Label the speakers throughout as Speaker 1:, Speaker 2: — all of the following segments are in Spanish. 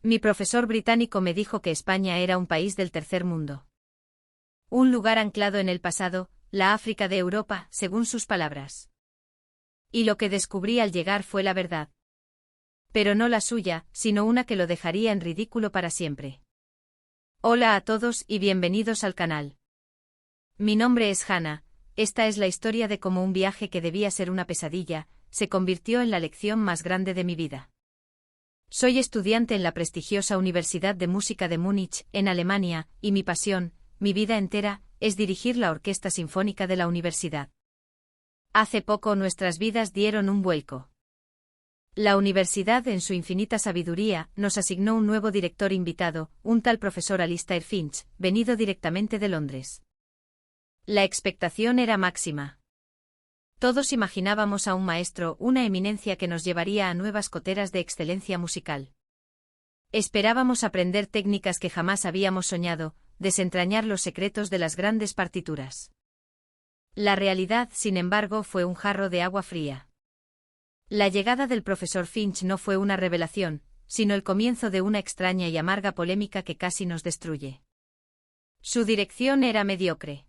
Speaker 1: Mi profesor británico me dijo que España era un país del tercer mundo. Un lugar anclado en el pasado, la África de Europa, según sus palabras. Y lo que descubrí al llegar fue la verdad. Pero no la suya, sino una que lo dejaría en ridículo para siempre. Hola a todos y bienvenidos al canal. Mi nombre es Hannah, esta es la historia de cómo un viaje que debía ser una pesadilla, se convirtió en la lección más grande de mi vida. Soy estudiante en la prestigiosa Universidad de Música de Múnich, en Alemania, y mi pasión, mi vida entera, es dirigir la Orquesta Sinfónica de la universidad. Hace poco nuestras vidas dieron un vuelco. La universidad, en su infinita sabiduría, nos asignó un nuevo director invitado, un tal profesor Alistair Finch, venido directamente de Londres. La expectación era máxima. Todos imaginábamos a un maestro, una eminencia que nos llevaría a nuevas coteras de excelencia musical. Esperábamos aprender técnicas que jamás habíamos soñado, desentrañar los secretos de las grandes partituras. La realidad, sin embargo, fue un jarro de agua fría. La llegada del profesor Finch no fue una revelación, sino el comienzo de una extraña y amarga polémica que casi nos destruye. Su dirección era mediocre.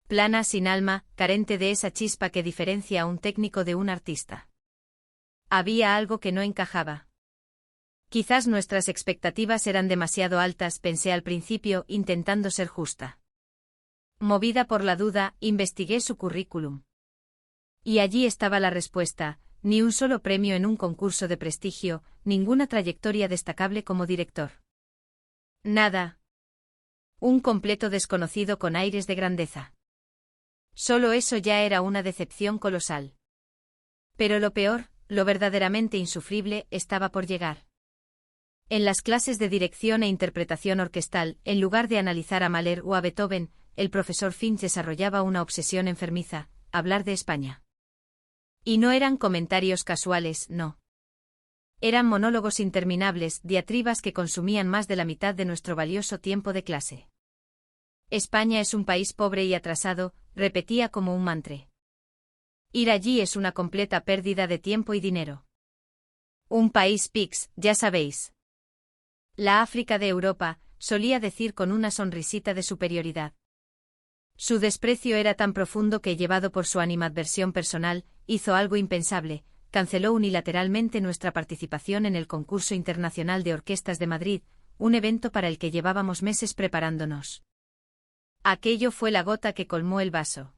Speaker 1: Plana, sin alma, carente de esa chispa que diferencia a un técnico de un artista. Había algo que no encajaba. Quizás nuestras expectativas eran demasiado altas, pensé al principio, intentando ser justa. Movida por la duda, investigué su currículum. Y allí estaba la respuesta: ni un solo premio en un concurso de prestigio, ninguna trayectoria destacable como director. Nada. Un completo desconocido con aires de grandeza. Solo eso ya era una decepción colosal. Pero lo peor, lo verdaderamente insufrible, estaba por llegar. En las clases de dirección e interpretación orquestal, en lugar de analizar a Mahler o a Beethoven, el profesor Finch desarrollaba una obsesión enfermiza: hablar de España. Y no eran comentarios casuales, no. Eran monólogos interminables, diatribas que consumían más de la mitad de nuestro valioso tiempo de clase. España es un país pobre y atrasado, repetía como un mantra. Ir allí es una completa pérdida de tiempo y dinero. Un país PIX, ya sabéis. La África de Europa, solía decir con una sonrisita de superioridad. Su desprecio era tan profundo que, llevado por su animadversión personal, hizo algo impensable: canceló unilateralmente nuestra participación en el Concurso Internacional de Orquestas de Madrid, un evento para el que llevábamos meses preparándonos. Aquello fue la gota que colmó el vaso.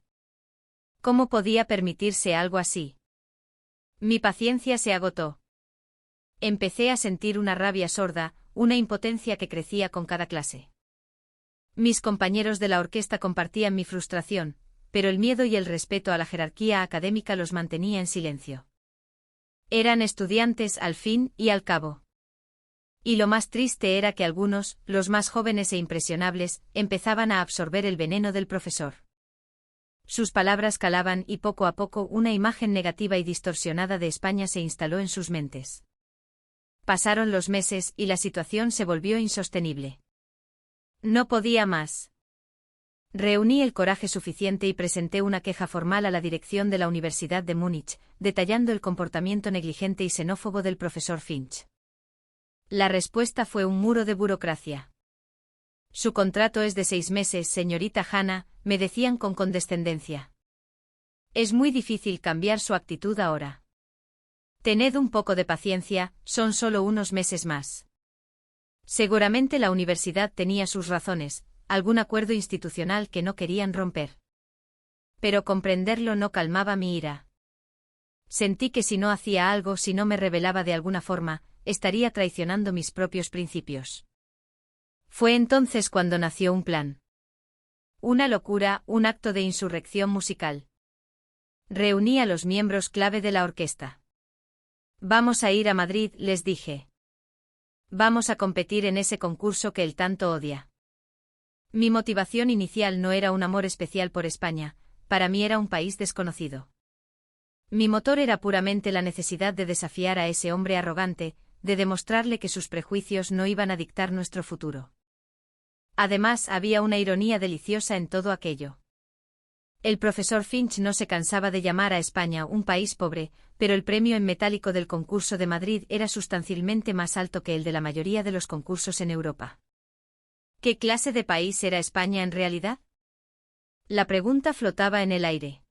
Speaker 1: ¿Cómo podía permitirse algo así? Mi paciencia se agotó. Empecé a sentir una rabia sorda, una impotencia que crecía con cada clase. Mis compañeros de la orquesta compartían mi frustración, pero el miedo y el respeto a la jerarquía académica los mantenía en silencio. Eran estudiantes al fin y al cabo. Y lo más triste era que algunos, los más jóvenes e impresionables, empezaban a absorber el veneno del profesor. Sus palabras calaban y poco a poco una imagen negativa y distorsionada de España se instaló en sus mentes. Pasaron los meses y la situación se volvió insostenible. No podía más. Reuní el coraje suficiente y presenté una queja formal a la dirección de la Universidad de Múnich, detallando el comportamiento negligente y xenófobo del profesor Finch. La respuesta fue un muro de burocracia. Su contrato es de 6 meses, señorita Hannah, me decían con condescendencia. Es muy difícil cambiar su actitud ahora. Tened un poco de paciencia, son solo unos meses más. Seguramente la universidad tenía sus razones, algún acuerdo institucional que no querían romper. Pero comprenderlo no calmaba mi ira. Sentí que si no hacía algo, si no me rebelaba de alguna forma, estaría traicionando mis propios principios. Fue entonces cuando nació un plan. Una locura, un acto de insurrección musical. Reuní a los miembros clave de la orquesta. Vamos a ir a Madrid, les dije. Vamos a competir en ese concurso que él tanto odia. Mi motivación inicial no era un amor especial por España, para mí era un país desconocido. Mi motor era puramente la necesidad de desafiar a ese hombre arrogante, de demostrarle que sus prejuicios no iban a dictar nuestro futuro. Además, había una ironía deliciosa en todo aquello. El profesor Finch no se cansaba de llamar a España un país pobre, pero el premio en metálico del concurso de Madrid era sustancialmente más alto que el de la mayoría de los concursos en Europa. ¿Qué clase de país era España en realidad? La pregunta flotaba en el aire.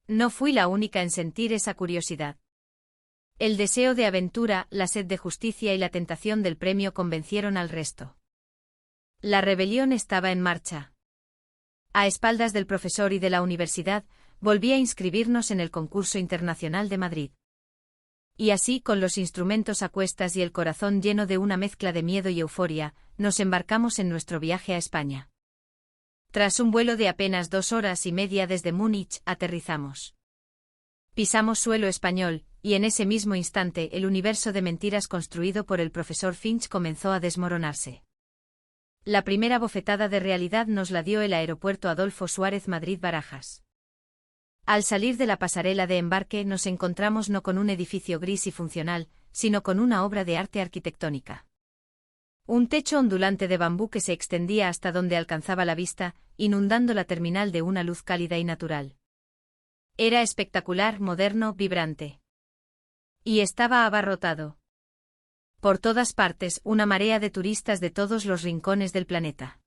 Speaker 1: No fui la única en sentir esa curiosidad. El deseo de aventura, la sed de justicia y la tentación del premio convencieron al resto. La rebelión estaba en marcha. A espaldas del profesor y de la universidad, volví a inscribirnos en el concurso internacional de Madrid. Y así, con los instrumentos a cuestas y el corazón lleno de una mezcla de miedo y euforia, nos embarcamos en nuestro viaje a España. Tras un vuelo de apenas 2 horas y media desde Múnich, aterrizamos. Pisamos suelo español, y en ese mismo instante el universo de mentiras construido por el profesor Finch comenzó a desmoronarse. La primera bofetada de realidad nos la dio el aeropuerto Adolfo Suárez Madrid-Barajas. Al salir de la pasarela de embarque nos encontramos no con un edificio gris y funcional, sino con una obra de arte arquitectónica. Un techo ondulante de bambú que se extendía hasta donde alcanzaba la vista, inundando la terminal de una luz cálida y natural. Era espectacular, moderno, vibrante. Y estaba abarrotado. Por todas partes, una marea de turistas de todos los rincones del planeta.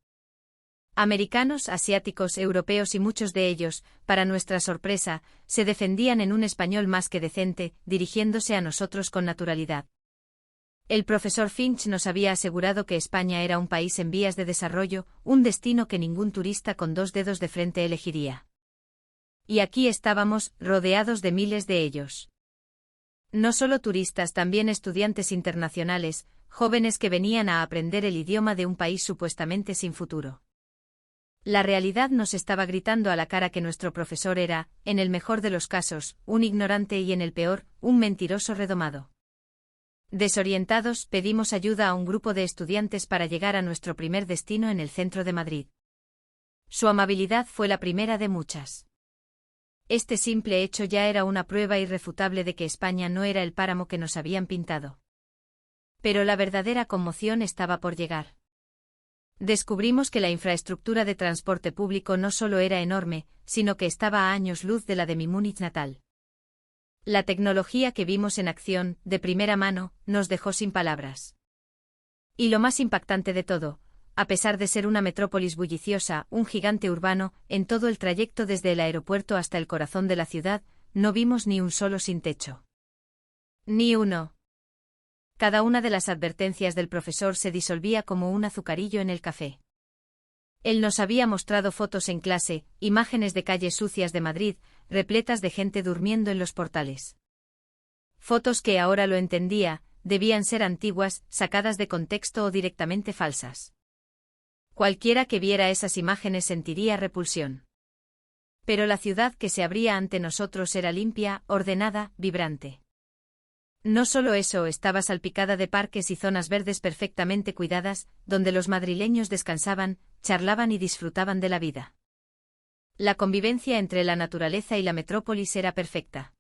Speaker 1: Americanos, asiáticos, europeos y muchos de ellos, para nuestra sorpresa, se defendían en un español más que decente, dirigiéndose a nosotros con naturalidad. El profesor Finch nos había asegurado que España era un país en vías de desarrollo, un destino que ningún turista con 2 dedos de frente elegiría. Y aquí estábamos, rodeados de miles de ellos. No solo turistas, también estudiantes internacionales, jóvenes que venían a aprender el idioma de un país supuestamente sin futuro. La realidad nos estaba gritando a la cara que nuestro profesor era, en el mejor de los casos, un ignorante y en el peor, un mentiroso redomado. Desorientados, pedimos ayuda a un grupo de estudiantes para llegar a nuestro primer destino en el centro de Madrid. Su amabilidad fue la primera de muchas. Este simple hecho ya era una prueba irrefutable de que España no era el páramo que nos habían pintado. Pero la verdadera conmoción estaba por llegar. Descubrimos que la infraestructura de transporte público no solo era enorme, sino que estaba a años luz de la de mi Múnich natal. La tecnología que vimos en acción, de primera mano, nos dejó sin palabras. Y lo más impactante de todo, a pesar de ser una metrópolis bulliciosa, un gigante urbano, en todo el trayecto desde el aeropuerto hasta el corazón de la ciudad, no vimos ni un solo sin techo. Ni uno. Cada una de las advertencias del profesor se disolvía como un azucarillo en el café. Él nos había mostrado fotos en clase, imágenes de calles sucias de Madrid, repletas de gente durmiendo en los portales. Fotos que ahora lo entendía, debían ser antiguas, sacadas de contexto o directamente falsas. Cualquiera que viera esas imágenes sentiría repulsión. Pero la ciudad que se abría ante nosotros era limpia, ordenada, vibrante. No solo eso, estaba salpicada de parques y zonas verdes perfectamente cuidadas, donde los madrileños descansaban, charlaban y disfrutaban de la vida. La convivencia entre la naturaleza y la metrópolis era perfecta.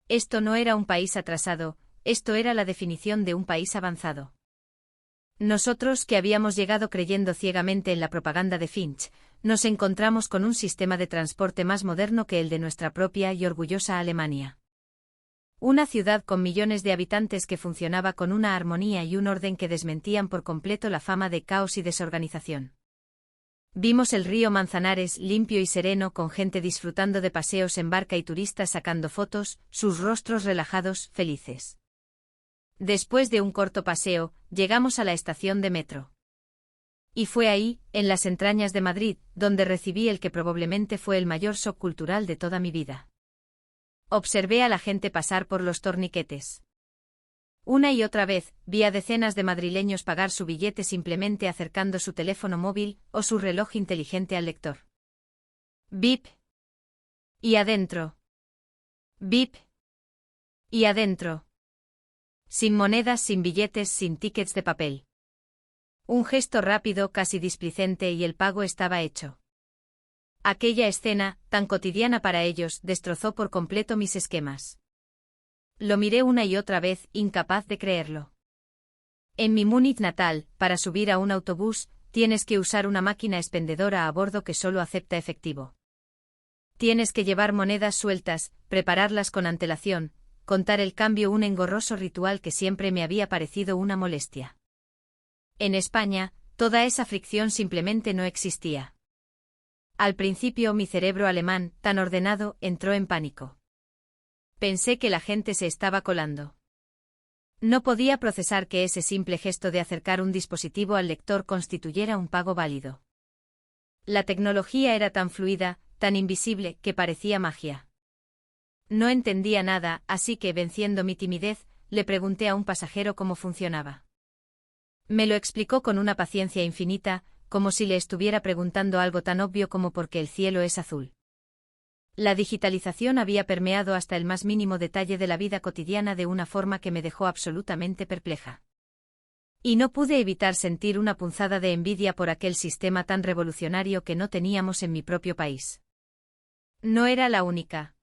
Speaker 1: Esto no era un país atrasado, esto era la definición de un país avanzado. Nosotros, que habíamos llegado creyendo ciegamente en la propaganda de Finch, nos encontramos con un sistema de transporte más moderno que el de nuestra propia y orgullosa Alemania. Una ciudad con millones de habitantes que funcionaba con una armonía y un orden que desmentían por completo la fama de caos y desorganización. Vimos el río Manzanares limpio y sereno con gente disfrutando de paseos en barca y turistas sacando fotos, sus rostros relajados, felices. Después de un corto paseo, llegamos a la estación de metro. Y fue ahí, en las entrañas de Madrid, donde recibí el que probablemente fue el mayor shock cultural de toda mi vida. Observé a la gente pasar por los torniquetes. Una y otra vez, vi a decenas de madrileños pagar su billete simplemente acercando su teléfono móvil o su reloj inteligente al lector. Bip. Y adentro. Bip. Y adentro. Sin monedas, sin billetes, sin tickets de papel. Un gesto rápido, casi displicente, y el pago estaba hecho. Aquella escena, tan cotidiana para ellos, destrozó por completo mis esquemas. Lo miré una y otra vez, incapaz de creerlo. En mi Múnich natal, para subir a un autobús, tienes que usar una máquina expendedora a bordo que solo acepta efectivo. Tienes que llevar monedas sueltas, prepararlas con antelación, contar el cambio, un engorroso ritual que siempre me había parecido una molestia. En España, toda esa fricción simplemente no existía. Al principio mi cerebro alemán, tan ordenado, entró en pánico. Pensé que la gente se estaba colando. No podía procesar que ese simple gesto de acercar un dispositivo al lector constituyera un pago válido. La tecnología era tan fluida, tan invisible, que parecía magia. No entendía nada, así que, venciendo mi timidez, le pregunté a un pasajero cómo funcionaba. Me lo explicó con una paciencia infinita, como si le estuviera preguntando algo tan obvio como por qué el cielo es azul. La digitalización había permeado hasta el más mínimo detalle de la vida cotidiana de una forma que me dejó absolutamente perpleja. Y no pude evitar sentir una punzada de envidia por aquel sistema tan revolucionario que no teníamos en mi propio país. No era la única.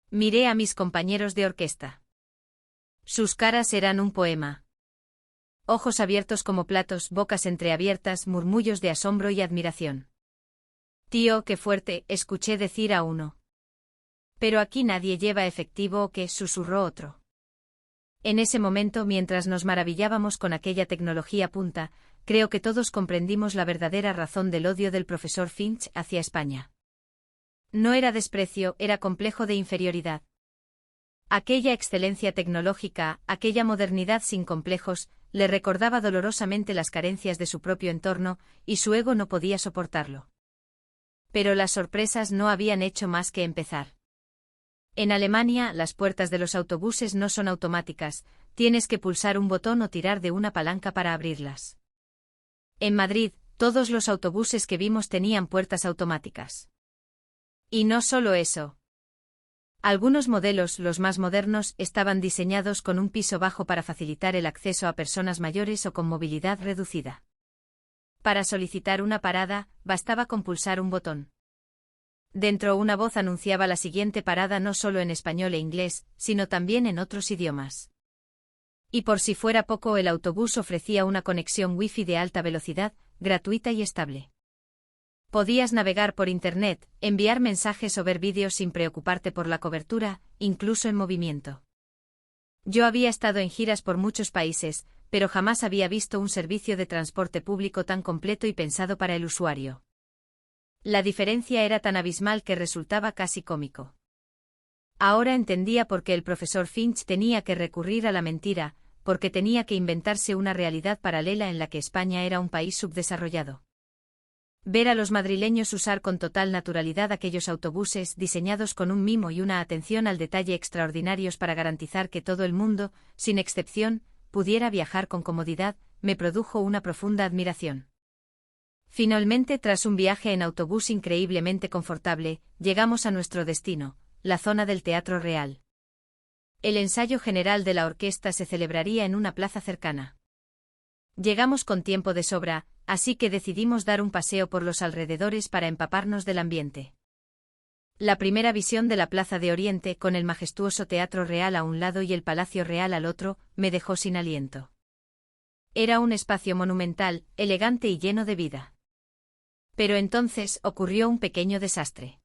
Speaker 1: Miré a mis compañeros de orquesta. Sus caras eran un poema. Ojos abiertos como platos, bocas entreabiertas, murmullos de asombro y admiración. «Tío, qué fuerte», escuché decir a uno. «Pero aquí nadie lleva efectivo», ¿o qué?, susurró otro. En ese momento, mientras nos maravillábamos con aquella tecnología punta, creo que todos comprendimos la verdadera razón del odio del profesor Finch hacia España. No era desprecio, era complejo de inferioridad. Aquella excelencia tecnológica, aquella modernidad sin complejos, le recordaba dolorosamente las carencias de su propio entorno, y su ego no podía soportarlo. Pero las sorpresas no habían hecho más que empezar. En Alemania, las puertas de los autobuses no son automáticas, tienes que pulsar un botón o tirar de una palanca para abrirlas. En Madrid, todos los autobuses que vimos tenían puertas automáticas. Y no solo eso. Algunos modelos, los más modernos, estaban diseñados con un piso bajo para facilitar el acceso a personas mayores o con movilidad reducida. Para solicitar una parada, bastaba con pulsar un botón. Dentro una voz anunciaba la siguiente parada no solo en español e inglés, sino también en otros idiomas. Y por si fuera poco, el autobús ofrecía una conexión Wi-Fi de alta velocidad, gratuita y estable. Podías navegar por Internet, enviar mensajes o ver vídeos sin preocuparte por la cobertura, incluso en movimiento. Yo había estado en giras por muchos países, pero jamás había visto un servicio de transporte público tan completo y pensado para el usuario. La diferencia era tan abismal que resultaba casi cómico. Ahora entendía por qué el profesor Finch tenía que recurrir a la mentira, porque tenía que inventarse una realidad paralela en la que España era un país subdesarrollado. Ver a los madrileños usar con total naturalidad aquellos autobuses diseñados con un mimo y una atención al detalle extraordinarios para garantizar que todo el mundo, sin excepción, pudiera viajar con comodidad, me produjo una profunda admiración. Finalmente, tras un viaje en autobús increíblemente confortable, llegamos a nuestro destino, la zona del Teatro Real. El ensayo general de la orquesta se celebraría en una plaza cercana. Llegamos con tiempo de sobra, así que decidimos dar un paseo por los alrededores para empaparnos del ambiente. La primera visión de la Plaza de Oriente, con el majestuoso Teatro Real a un lado y el Palacio Real al otro, me dejó sin aliento. Era un espacio monumental, elegante y lleno de vida. Pero entonces ocurrió un pequeño desastre.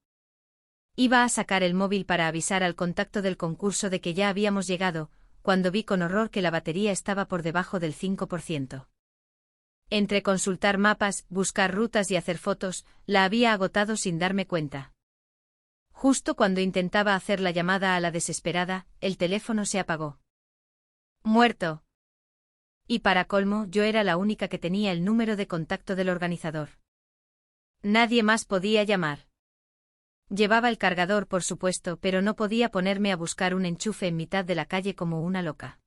Speaker 1: Iba a sacar el móvil para avisar al contacto del concurso de que ya habíamos llegado, cuando vi con horror que la batería estaba por debajo del 5%. Entre consultar mapas, buscar rutas y hacer fotos, la había agotado sin darme cuenta. Justo cuando intentaba hacer la llamada a la desesperada, el teléfono se apagó. Muerto. Y para colmo, yo era la única que tenía el número de contacto del organizador. Nadie más podía llamar. Llevaba el cargador, por supuesto, pero no podía ponerme a buscar un enchufe en mitad de la calle como una loca.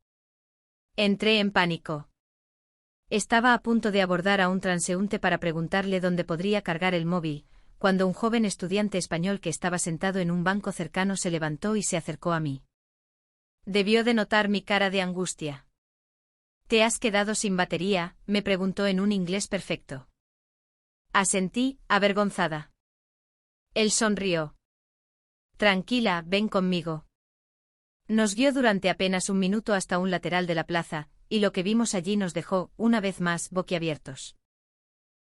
Speaker 1: Entré en pánico. Estaba a punto de abordar a un transeúnte para preguntarle dónde podría cargar el móvil, cuando un joven estudiante español que estaba sentado en un banco cercano se levantó y se acercó a mí. Debió de notar mi cara de angustia. «¿Te has quedado sin batería?», me preguntó en un inglés perfecto. Asentí, avergonzada. Él sonrió. «Tranquila, ven conmigo». Nos guió durante apenas un minuto hasta un lateral de la plaza, y lo que vimos allí nos dejó, una vez más, boquiabiertos.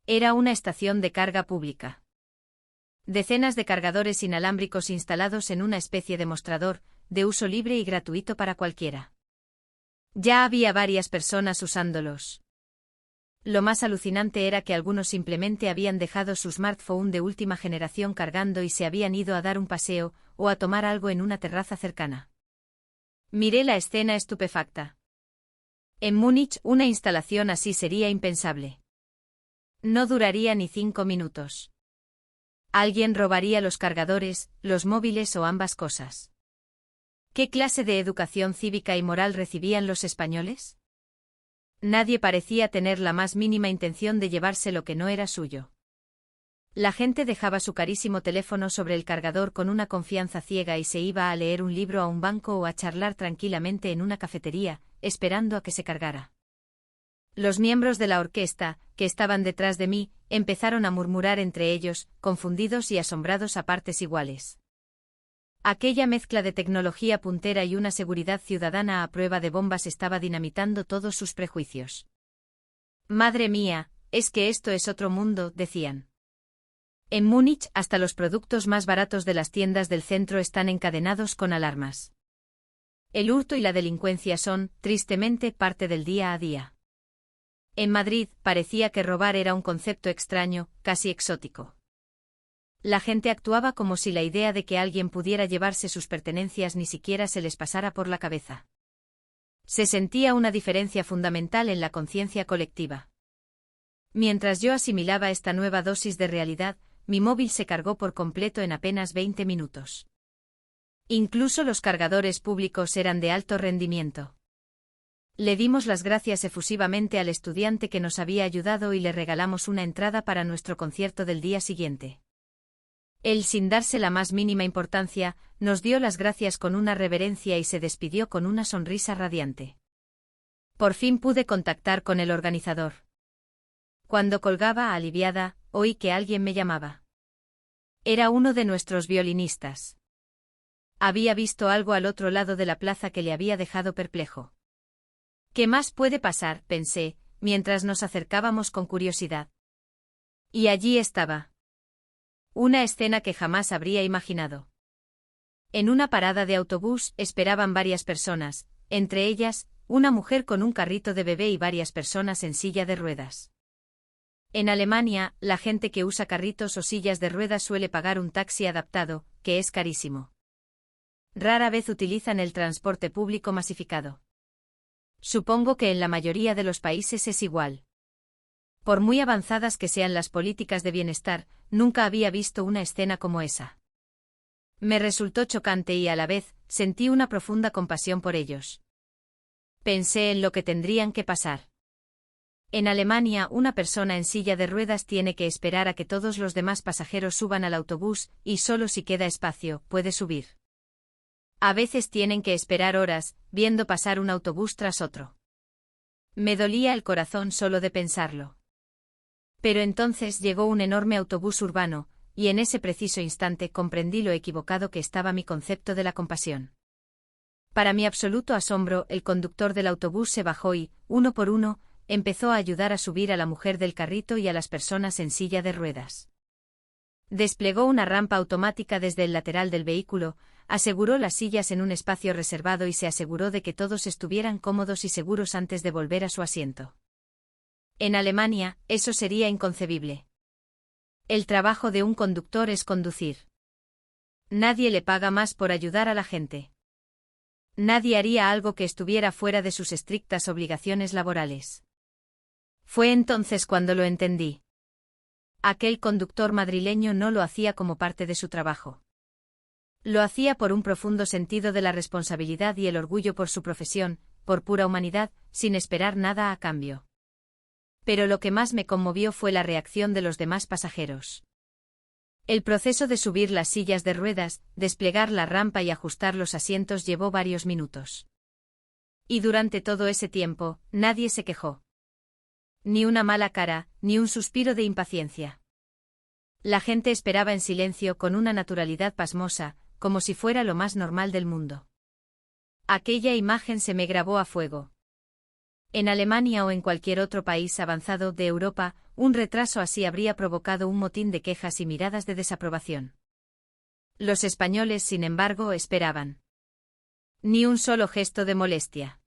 Speaker 1: Era una estación de carga pública. Decenas de cargadores inalámbricos instalados en una especie de mostrador, de uso libre y gratuito para cualquiera. Ya había varias personas usándolos. Lo más alucinante era que algunos simplemente habían dejado su smartphone de última generación cargando y se habían ido a dar un paseo o a tomar algo en una terraza cercana. Miré la escena estupefacta. En Múnich una instalación así sería impensable. No duraría ni 5 minutos. Alguien robaría los cargadores, los móviles o ambas cosas. ¿Qué clase de educación cívica y moral recibían los españoles? Nadie parecía tener la más mínima intención de llevarse lo que no era suyo. La gente dejaba su carísimo teléfono sobre el cargador con una confianza ciega y se iba a leer un libro a un banco o a charlar tranquilamente en una cafetería, esperando a que se cargara. Los miembros de la orquesta, que estaban detrás de mí, empezaron a murmurar entre ellos, confundidos y asombrados a partes iguales. Aquella mezcla de tecnología puntera y una seguridad ciudadana a prueba de bombas estaba dinamitando todos sus prejuicios. «Madre mía, es que esto es otro mundo», decían. En Múnich hasta los productos más baratos de las tiendas del centro están encadenados con alarmas. El hurto y la delincuencia son, tristemente, parte del día a día. En Madrid parecía que robar era un concepto extraño, casi exótico. La gente actuaba como si la idea de que alguien pudiera llevarse sus pertenencias ni siquiera se les pasara por la cabeza. Se sentía una diferencia fundamental en la conciencia colectiva. Mientras yo asimilaba esta nueva dosis de realidad, mi móvil se cargó por completo en apenas 20 minutos. Incluso los cargadores públicos eran de alto rendimiento. Le dimos las gracias efusivamente al estudiante que nos había ayudado y le regalamos una entrada para nuestro concierto del día siguiente. Él, sin darse la más mínima importancia, nos dio las gracias con una reverencia y se despidió con una sonrisa radiante. Por fin pude contactar con el organizador. Cuando colgaba, aliviada, oí que alguien me llamaba. Era uno de nuestros violinistas. Había visto algo al otro lado de la plaza que le había dejado perplejo. ¿Qué más puede pasar?, pensé, mientras nos acercábamos con curiosidad. Y allí estaba. Una escena que jamás habría imaginado. En una parada de autobús esperaban varias personas, entre ellas, una mujer con un carrito de bebé y varias personas en silla de ruedas. En Alemania, la gente que usa carritos o sillas de ruedas suele pagar un taxi adaptado, que es carísimo. Rara vez utilizan el transporte público masificado. Supongo que en la mayoría de los países es igual. Por muy avanzadas que sean las políticas de bienestar, nunca había visto una escena como esa. Me resultó chocante y a la vez, sentí una profunda compasión por ellos. Pensé en lo que tendrían que pasar. En Alemania, una persona en silla de ruedas tiene que esperar a que todos los demás pasajeros suban al autobús, y solo si queda espacio, puede subir. A veces tienen que esperar horas, viendo pasar un autobús tras otro. Me dolía el corazón solo de pensarlo. Pero entonces llegó un enorme autobús urbano, y en ese preciso instante comprendí lo equivocado que estaba mi concepto de la compasión. Para mi absoluto asombro, el conductor del autobús se bajó y, uno por uno, empezó a ayudar a subir a la mujer del carrito y a las personas en silla de ruedas. Desplegó una rampa automática desde el lateral del vehículo, aseguró las sillas en un espacio reservado y se aseguró de que todos estuvieran cómodos y seguros antes de volver a su asiento. En Alemania, eso sería inconcebible. El trabajo de un conductor es conducir. Nadie le paga más por ayudar a la gente. Nadie haría algo que estuviera fuera de sus estrictas obligaciones laborales. Fue entonces cuando lo entendí. Aquel conductor madrileño no lo hacía como parte de su trabajo. Lo hacía por un profundo sentido de la responsabilidad y el orgullo por su profesión, por pura humanidad, sin esperar nada a cambio. Pero lo que más me conmovió fue la reacción de los demás pasajeros. El proceso de subir las sillas de ruedas, desplegar la rampa y ajustar los asientos llevó varios minutos. Y durante todo ese tiempo, nadie se quejó. Ni una mala cara, ni un suspiro de impaciencia. La gente esperaba en silencio con una naturalidad pasmosa, como si fuera lo más normal del mundo. Aquella imagen se me grabó a fuego. En Alemania o en cualquier otro país avanzado de Europa, Un retraso así habría provocado un motín de quejas y miradas de desaprobación. Los españoles, sin embargo, esperaban. Ni un solo gesto de molestia.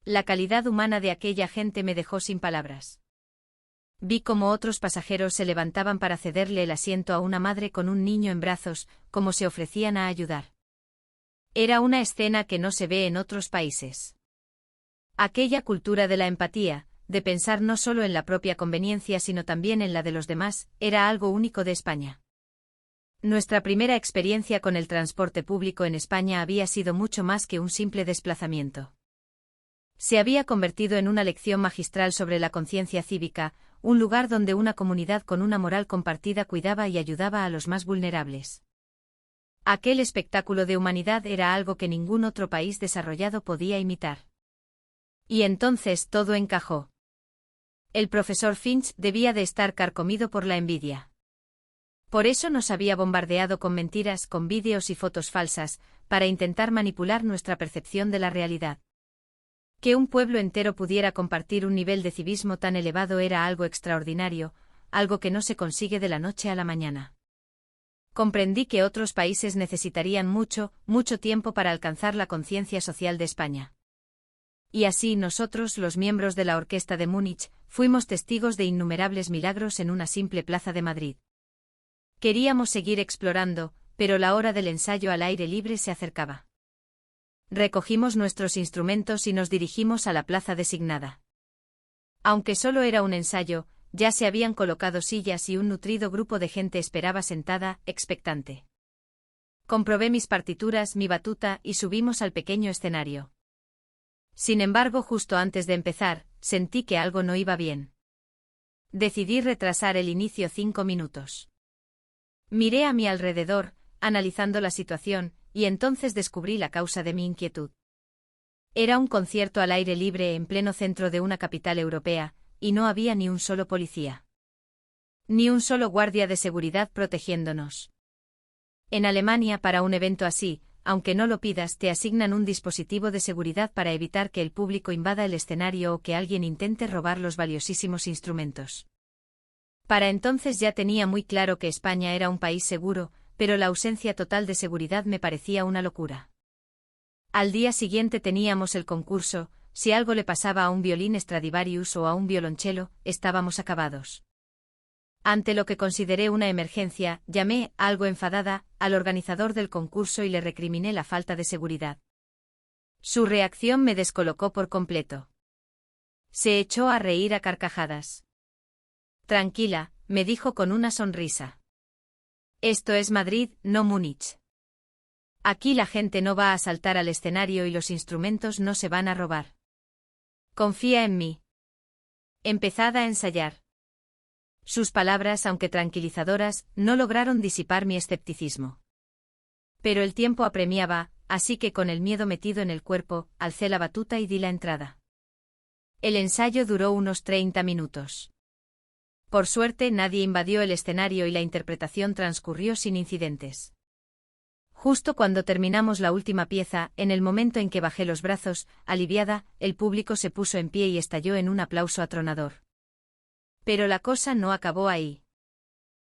Speaker 1: La calidad humana de aquella gente me dejó sin palabras. Vi cómo otros pasajeros se levantaban para cederle el asiento a una madre con un niño en brazos, como se ofrecían a ayudar. Era una escena que no se ve en otros países. Aquella cultura de la empatía, de pensar no solo en la propia conveniencia sino también en la de los demás, era algo único de España. Nuestra primera experiencia con el transporte público en España había sido mucho más que un simple desplazamiento. Se había convertido en una lección magistral sobre la conciencia cívica, un lugar donde una comunidad con una moral compartida cuidaba y ayudaba a los más vulnerables. Aquel espectáculo de humanidad era algo que ningún otro país desarrollado podía imitar. Y entonces todo encajó. El profesor Finch debía de estar carcomido por la envidia. Por eso nos había bombardeado con mentiras, con vídeos y fotos falsas, para intentar manipular nuestra percepción de la realidad. Que un pueblo entero pudiera compartir un nivel de civismo tan elevado era algo extraordinario, algo que no se consigue de la noche a la mañana. Comprendí que otros países necesitarían mucho, mucho tiempo para alcanzar la conciencia social de España. Y así nosotros, los miembros de la Orquesta de Múnich, fuimos testigos de innumerables milagros en una simple plaza de Madrid. Queríamos seguir explorando, pero la hora del ensayo al aire libre se acercaba. Recogimos nuestros instrumentos y nos dirigimos a la plaza designada. Aunque solo era un ensayo, ya se habían colocado sillas y un nutrido grupo de gente esperaba sentada, expectante. Comprobé mis partituras, mi batuta y subimos al pequeño escenario. Sin embargo, justo antes de empezar, sentí que algo no iba bien. Decidí retrasar el inicio 5 minutos. Miré a mi alrededor, analizando la situación, y entonces descubrí la causa de mi inquietud. Era un concierto al aire libre en pleno centro de una capital europea, y no había ni un solo policía. Ni un solo guardia de seguridad protegiéndonos. En Alemania, para un evento así, aunque no lo pidas, te asignan un dispositivo de seguridad para evitar que el público invada el escenario o que alguien intente robar los valiosísimos instrumentos. Para entonces ya tenía muy claro que España era un país seguro, pero la ausencia total de seguridad me parecía una locura. Al día siguiente teníamos el concurso, si algo le pasaba a un violín Stradivarius o a un violonchelo, estábamos acabados. Ante lo que consideré una emergencia, llamé, algo enfadada, al organizador del concurso y le recriminé la falta de seguridad. Su reacción me descolocó por completo. Se echó a reír a carcajadas. Tranquila, me dijo con una sonrisa. Esto es Madrid, no Múnich. Aquí la gente no va a saltar al escenario y los instrumentos no se van a robar. Confía en mí. Empezad a ensayar. Sus palabras, aunque tranquilizadoras, no lograron disipar mi escepticismo. Pero el tiempo apremiaba, así que con el miedo metido en el cuerpo, alcé la batuta y di la entrada. El ensayo duró unos 30 minutos. Por suerte nadie invadió el escenario y la interpretación transcurrió sin incidentes. Justo cuando terminamos la última pieza, en el momento en que bajé los brazos, aliviada, el público se puso en pie y estalló en un aplauso atronador. Pero la cosa no acabó ahí.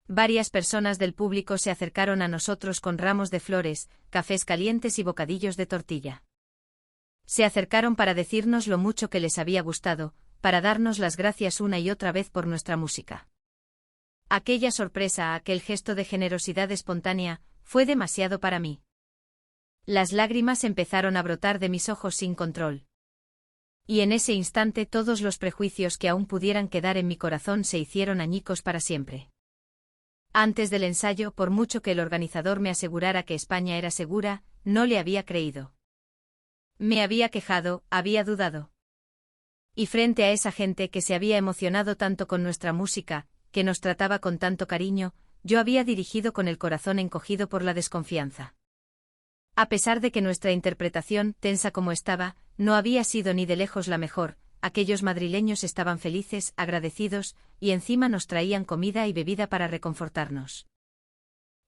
Speaker 1: Varias personas del público se acercaron a nosotros con ramos de flores, cafés calientes y bocadillos de tortilla. Se acercaron para decirnos lo mucho que les había gustado, para darnos las gracias una y otra vez por nuestra música. Aquella sorpresa, aquel gesto de generosidad espontánea, fue demasiado para mí. Las lágrimas empezaron a brotar de mis ojos sin control. Y en ese instante todos los prejuicios que aún pudieran quedar en mi corazón se hicieron añicos para siempre. Antes del ensayo, por mucho que el organizador me asegurara que España era segura, no le había creído. Me había quejado, había dudado. Y frente a esa gente que se había emocionado tanto con nuestra música, que nos trataba con tanto cariño, yo había dirigido con el corazón encogido por la desconfianza. A pesar de que nuestra interpretación, tensa como estaba, no había sido ni de lejos la mejor, aquellos madrileños estaban felices, agradecidos, y encima nos traían comida y bebida para reconfortarnos.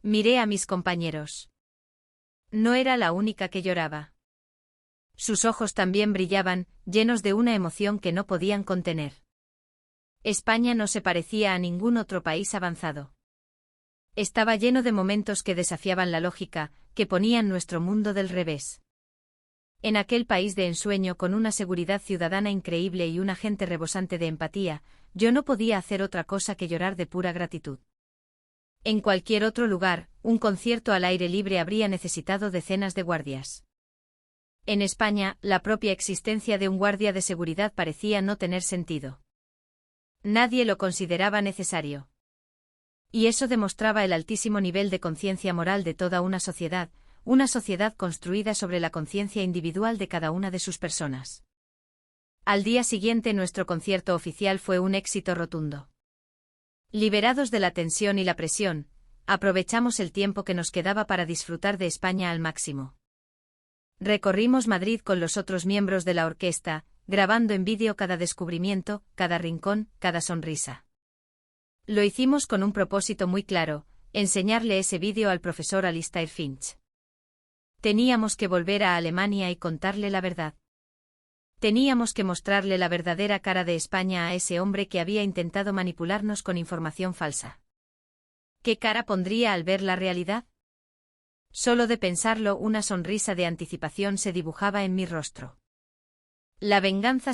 Speaker 1: Miré a mis compañeros. No era la única que lloraba. Sus ojos también brillaban, llenos de una emoción que no podían contener. España no se parecía a ningún otro país avanzado. Estaba lleno de momentos que desafiaban la lógica, que ponían nuestro mundo del revés. En aquel país de ensueño con una seguridad ciudadana increíble y una gente rebosante de empatía, yo no podía hacer otra cosa que llorar de pura gratitud. En cualquier otro lugar, un concierto al aire libre habría necesitado decenas de guardias. En España, la propia existencia de un guardia de seguridad parecía no tener sentido. Nadie lo consideraba necesario. Y eso demostraba el altísimo nivel de conciencia moral de toda una sociedad construida sobre la conciencia individual de cada una de sus personas. Al día siguiente nuestro concierto oficial fue un éxito rotundo. Liberados de la tensión y la presión, aprovechamos el tiempo que nos quedaba para disfrutar de España al máximo. Recorrimos Madrid con los otros miembros de la orquesta, grabando en vídeo cada descubrimiento, cada rincón, cada sonrisa. Lo hicimos con un propósito muy claro: enseñarle ese vídeo al profesor Alistair Finch. Teníamos que volver a Alemania y contarle la verdad. Teníamos que mostrarle la verdadera cara de España a ese hombre que había intentado manipularnos con información falsa. ¿Qué cara pondría al ver la realidad? Solo de pensarlo, una sonrisa de anticipación se dibujaba en mi rostro. La venganza